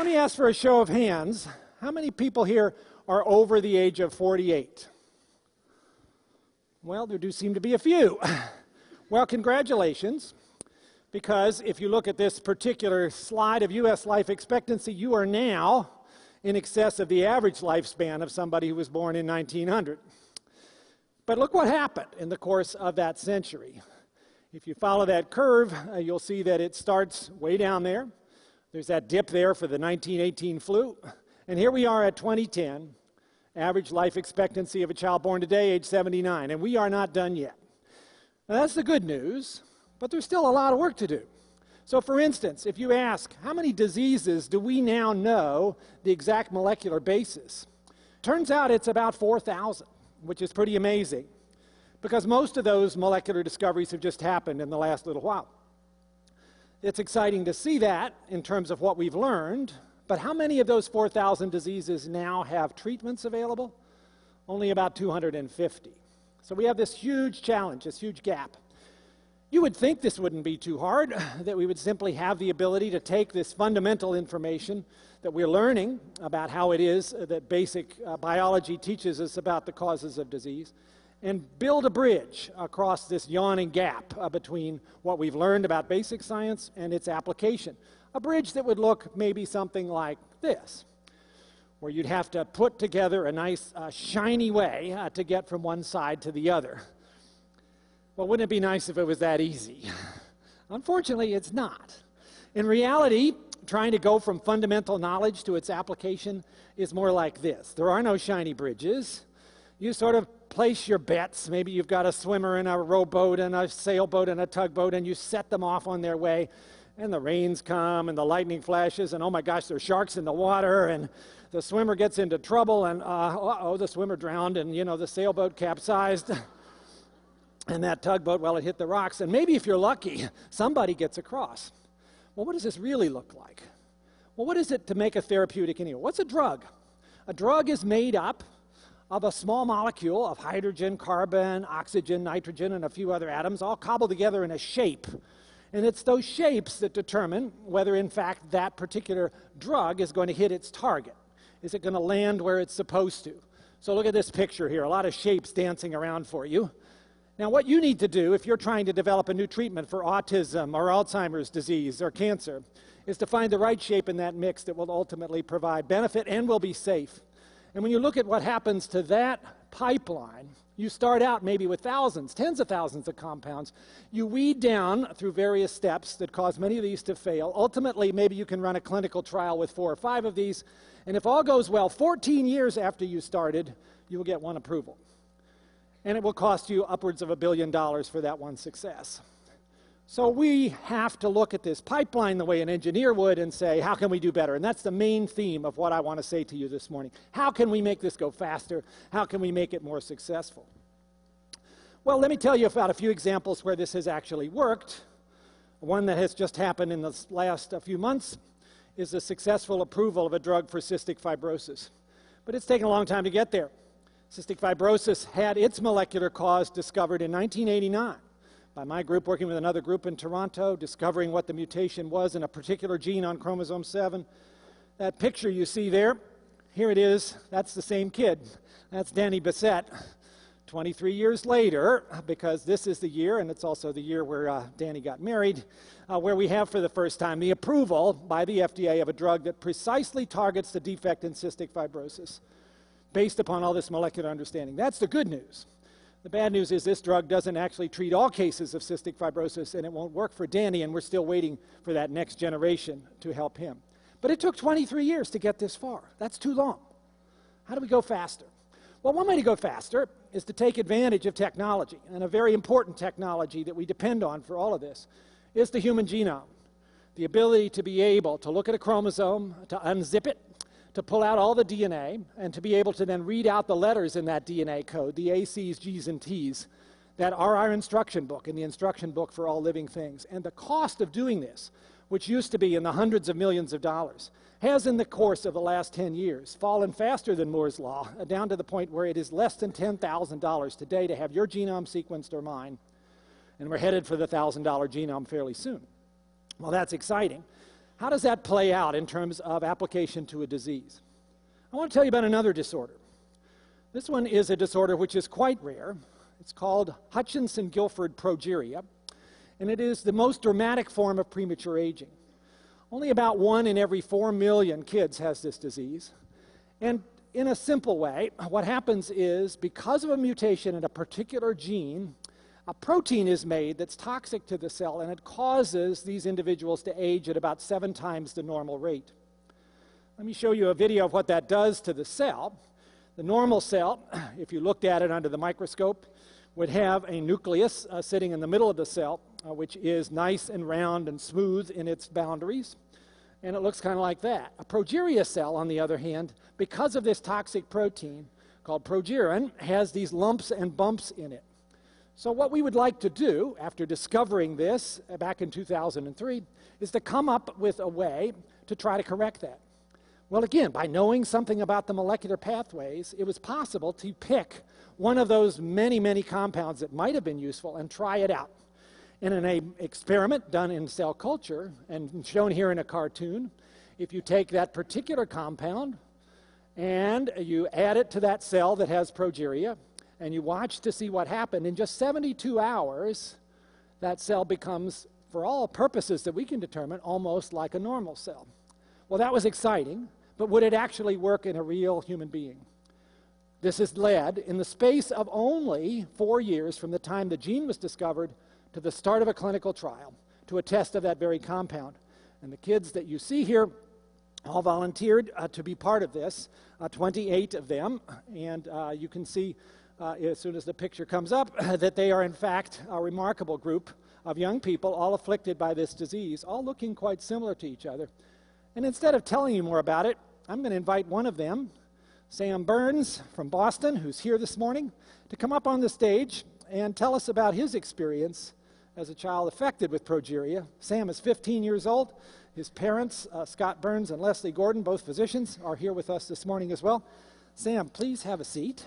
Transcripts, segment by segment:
let me ask for a show of hands. How many people here are over the age of 48? Well, there do seem to be a few. Well, congratulations, because if you look at this particular slide of U.S. life expectancy, you are now in excess of the average lifespan of somebody who was born in 1900. But look what happened in the course of that century. If you follow that curve, you'll see that it starts way down there. There's that dip there for the 1918 flu. And here we are at 2010, average life expectancy of a child born today, age 79, and we are not done yet. Now, that's the good news, but there's still a lot of work to do. So, for instance, if you ask, how many diseases do we now know the exact molecular basis? Turns out it's about 4,000, which is pretty amazing, because most of those molecular discoveries have just happened in the last little while. It's exciting to see that in terms of what we've learned, but how many of those 4,000 diseases now have treatments available? Only about 250. So we have this huge challenge, this huge gap. You would think this wouldn't be too hard, that we would simply have the ability to take this fundamental information that we're learning about how it is that basic biology teaches us about the causes of disease, and build a bridge across this yawning gap between what we've learned about basic science and its application. A bridge that would look maybe something like this, where you'd have to put together a nice shiny way to get from one side to the other. Well, wouldn't it be nice if it was that easy? Unfortunately, it's not. In reality, trying to go from fundamental knowledge to its application is more like this. There are no shiny bridges. You sort of place your bets. Maybe you've got a swimmer and a rowboat and a sailboat and a tugboat, and you set them off on their way, and the rains come and the lightning flashes, and oh my gosh, there's sharks in the water, and the swimmer gets into trouble, and uh-oh, the swimmer drowned, and the sailboat capsized, and that tugboat, well, it hit the rocks, and maybe if you're lucky, somebody gets across. Well, what does this really look like? Well, what is it to make a therapeutic anyway? What's a drug? A drug is made up of a small molecule of hydrogen, carbon, oxygen, nitrogen, and a few other atoms, all cobbled together in a shape. And it's those shapes that determine whether, in fact, that particular drug is going to hit its target. Is it going to land where it's supposed to? So look at this picture here, a lot of shapes dancing around for you. Now, what you need to do if you're trying to develop a new treatment for autism or Alzheimer's disease or cancer is to find the right shape in that mix that will ultimately provide benefit and will be safe. And when you look at what happens to that pipeline, you start out maybe with thousands, tens of thousands of compounds. You weed down through various steps that cause many of these to fail. Ultimately, maybe you can run a clinical trial with 4 or 5 of these. And if all goes well, 14 years after you started, you will get one approval. And it will cost you upwards of $1 billion for that one success. So we have to look at this pipeline the way an engineer would and say, how can we do better? And that's the main theme of what I want to say to you this morning. How can we make this go faster? How can we make it more successful? Well, let me tell you about a few examples where this has actually worked. One that has just happened in the last few months is the successful approval of a drug for cystic fibrosis. But it's taken a long time to get there. Cystic fibrosis had its molecular cause discovered in 1989. By my group working with another group in Toronto, discovering what the mutation was in a particular gene on chromosome 7. That picture you see there, here it is, that's the same kid. That's Danny Bessette. 23 years later, because this is the year, and it's also the year where Danny got married, where we have for the first time the approval by the FDA of a drug that precisely targets the defect in cystic fibrosis, based upon all this molecular understanding. That's the good news. The bad news is this drug doesn't actually treat all cases of cystic fibrosis, and it won't work for Danny, and we're still waiting for that next generation to help him. But it took 23 years to get this far. That's too long. How do we go faster? Well, one way to go faster is to take advantage of technology, and a very important technology that we depend on for all of this is the human genome. The ability to be able to look at a chromosome, to unzip it, to pull out all the DNA, and to be able to then read out the letters in that DNA code, the A, C's, G's, and T's, that are our instruction book and the instruction book for all living things. And the cost of doing this, which used to be in the hundreds of millions of dollars, has in the course of the last 10 years fallen faster than Moore's Law, down to the point where it is less than $10,000 today to have your genome sequenced or mine, and we're headed for the $1,000 genome fairly soon. Well, that's exciting. How does that play out in terms of application to a disease? I want to tell you about another disorder. This one is a disorder which is quite rare. It's called Hutchinson-Gilford progeria, and it is the most dramatic form of premature aging. Only about 1 in every 4 million kids has this disease. And in a simple way, what happens is, because of a mutation in a particular gene, a protein is made that's toxic to the cell, and it causes these individuals to age at about 7 times the normal rate. Let me show you a video of what that does to the cell. The normal cell, if you looked at it under the microscope, would have a nucleus sitting in the middle of the cell, which is nice and round and smooth in its boundaries. And it looks kind of like that. A progeria cell, on the other hand, because of this toxic protein called progerin, has these lumps and bumps in it. So what we would like to do, after discovering this back in 2003, is to come up with a way to try to correct that. Well, again, by knowing something about the molecular pathways, it was possible to pick one of those many, many compounds that might have been useful and try it out. And in an experiment done in cell culture, and shown here in a cartoon, if you take that particular compound and you add it to that cell that has progeria, and you watch to see what happened, in just 72 hours, that cell becomes, for all purposes that we can determine, almost like a normal cell. Well, that was exciting, but would it actually work in a real human being? This has led, in the space of only 4 years from the time the gene was discovered to the start of a clinical trial, to a test of that very compound. And the kids that you see here all volunteered to be part of this, 28 of them, and you can see as soon as the picture comes up that they are in fact a remarkable group of young people, all afflicted by this disease, all looking quite similar to each other. And instead of telling you more about it, I'm going to invite one of them, Sam Burns from Boston, who's here this morning, to come up on the stage and tell us about his experience as a child affected with progeria. Sam is 15 years old. His parents, Scott Burns and Leslie Gordon, both physicians, are here with us this morning as well. Sam, please have a seat.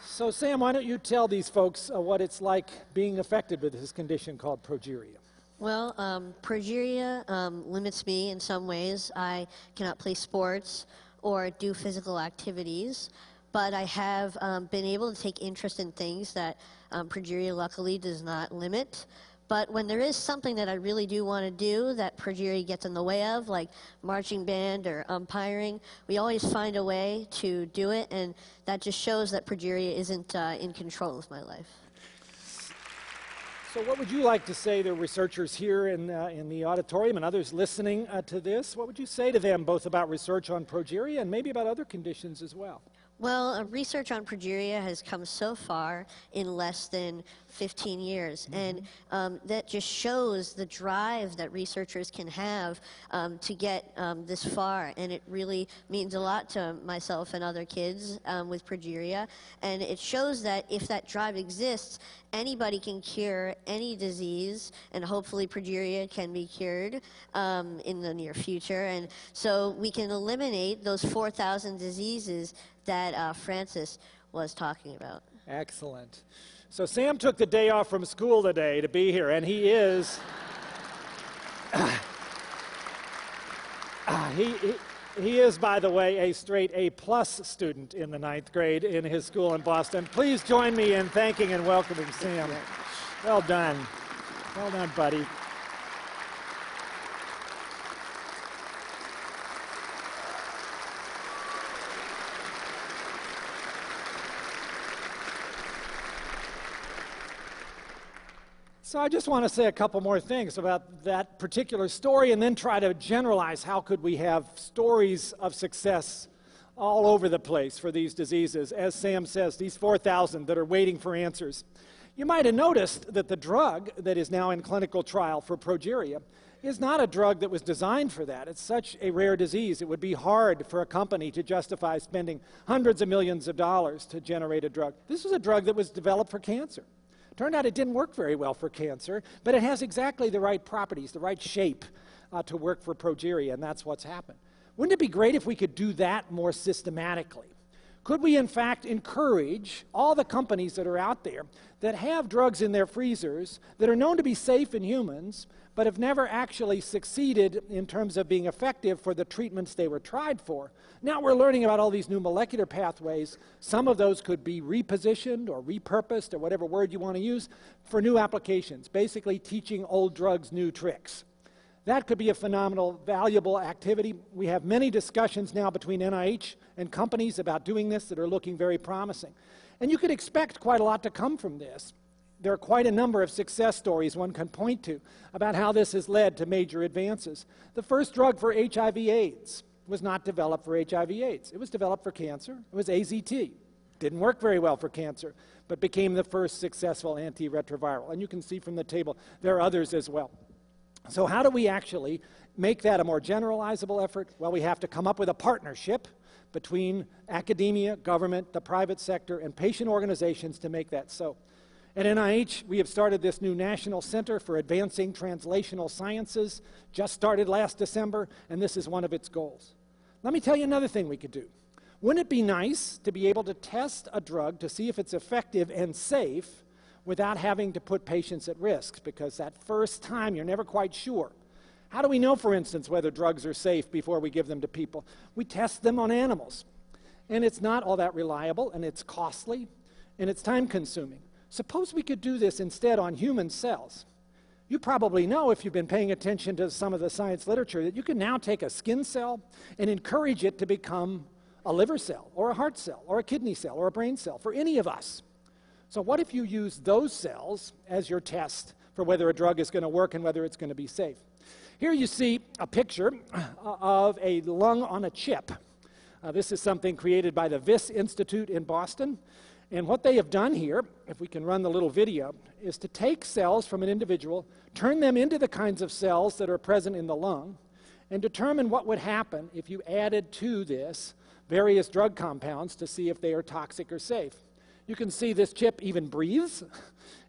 So Sam, why don't you tell these folks what it's like being affected with this condition called progeria? Well, progeria limits me in some ways. I cannot play sports or do physical activities, but I have been able to take interest in things that progeria luckily does not limit. But when there is something that I really do want to do that progeria gets in the way of, like marching band or umpiring, we always find a way to do it, and that just shows that progeria isn't in control of my life. So what would you like to say to researchers here in the auditorium and others listening to this? What would you say to them both about research on progeria and maybe about other conditions as well? Well, research on progeria has come so far in less than 15 years, and that just shows the drive that researchers can have to get this far, and it really means a lot to myself and other kids with progeria, and it shows that if that drive exists, anybody can cure any disease, and hopefully progeria can be cured in the near future, and so we can eliminate those 4,000 diseases that Francis was talking about. Excellent. So Sam took the day off from school today to be here, and he is he is, by the way, a straight A+ student in the 9th grade in his school in Boston. Please join me in thanking and welcoming Sam. Well done. Well done, buddy. So I just want to say a couple more things about that particular story and then try to generalize how could we have stories of success all over the place for these diseases. As Sam says, these 4,000 that are waiting for answers. You might have noticed that the drug that is now in clinical trial for progeria is not a drug that was designed for that. It's such a rare disease. It would be hard for a company to justify spending hundreds of millions of dollars to generate a drug. This was a drug that was developed for cancer. Turned out it didn't work very well for cancer, but it has exactly the right properties, the right shape to work for progeria, and that's what's happened. Wouldn't it be great if we could do that more systematically? Could we, in fact, encourage all the companies that are out there that have drugs in their freezers that are known to be safe in humans, but have never actually succeeded in terms of being effective for the treatments they were tried for? Now we're learning about all these new molecular pathways. Some of those could be repositioned or repurposed, or whatever word you want to use, for new applications, basically teaching old drugs new tricks. That could be a phenomenal, valuable activity. We have many discussions now between NIH and companies about doing this that are looking very promising. And you could expect quite a lot to come from this. There are quite a number of success stories one can point to about how this has led to major advances. The first drug for HIV/AIDS was not developed for HIV/AIDS. It was developed for cancer. It was AZT. Didn't work very well for cancer, but became the first successful antiretroviral. And you can see from the table there are others as well. So how do we actually make that a more generalizable effort? Well, we have to come up with a partnership between academia, government, the private sector, and patient organizations to make that so. At NIH, we have started this new National Center for Advancing Translational Sciences, just started last December, and this is one of its goals. Let me tell you another thing we could do. Wouldn't it be nice to be able to test a drug to see if it's effective and safe without having to put patients at risk? Because that first time, you're never quite sure. How do we know, for instance, whether drugs are safe before we give them to people? We test them on animals. And it's not all that reliable, and it's costly, and it's time-consuming. Suppose we could do this instead on human cells. You probably know, if you've been paying attention to some of the science literature, that you can now take a skin cell and encourage it to become a liver cell, or a heart cell, or a kidney cell, or a brain cell for any of us. So what if you use those cells as your test for whether a drug is going to work and whether it's going to be safe? Here you see a picture of a lung on a chip. This is something created by the Wyss Institute in Boston. And what they have done here, if we can run the little video, is to take cells from an individual, turn them into the kinds of cells that are present in the lung, and determine what would happen if you added to this various drug compounds to see if they are toxic or safe. You can see this chip even breathes.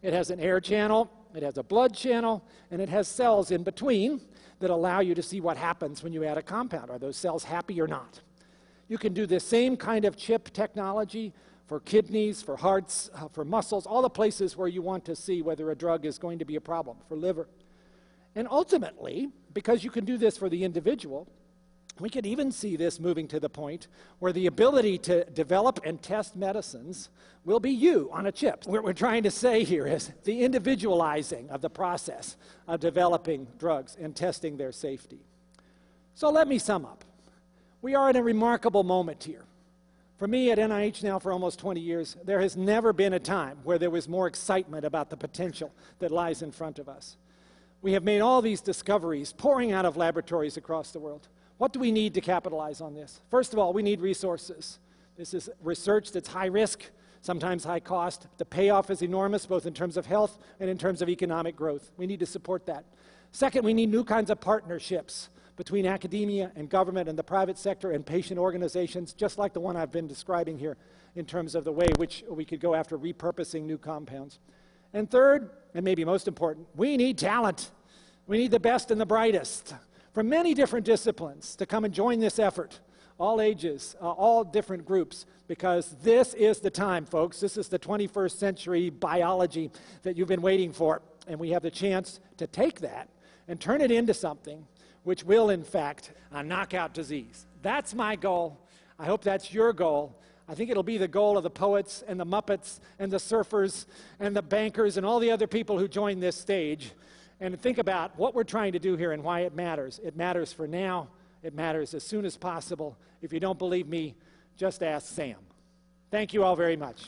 It has an air channel, it has a blood channel, and it has cells in between that allow you to see what happens when you add a compound. Are those cells happy or not? You can do this same kind of chip technology for kidneys, for hearts, for muscles, all the places where you want to see whether a drug is going to be a problem, for liver. And ultimately, because you can do this for the individual, we could even see this moving to the point where the ability to develop and test medicines will be you on a chip. What we're trying to say here is the individualizing of the process of developing drugs and testing their safety. So let me sum up. We are in a remarkable moment here. For me at NIH now for almost 20 years, there has never been a time where there was more excitement about the potential that lies in front of us. We have made all these discoveries pouring out of laboratories across the world. What do we need to capitalize on this? First of all, we need resources. This is research that's high risk, sometimes high cost. The payoff is enormous, both in terms of health and in terms of economic growth. We need to support that. Second, we need new kinds of partnerships between academia and government and the private sector and patient organizations, just like the one I've been describing here in terms of the way which we could go after repurposing new compounds. And third, and maybe most important, we need talent. We need the best and the brightest from many different disciplines to come and join this effort, all ages, all different groups, because this is the time, folks. This is the 21st century biology that you've been waiting for, and we have the chance to take that and turn it into something which will, in fact, knock out disease. That's my goal. I hope that's your goal. I think it'll be the goal of the poets and the Muppets and the surfers and the bankers and all the other people who join this stage. And think about what we're trying to do here and why it matters. It matters for now. It matters as soon as possible. If you don't believe me, just ask Sam. Thank you all very much.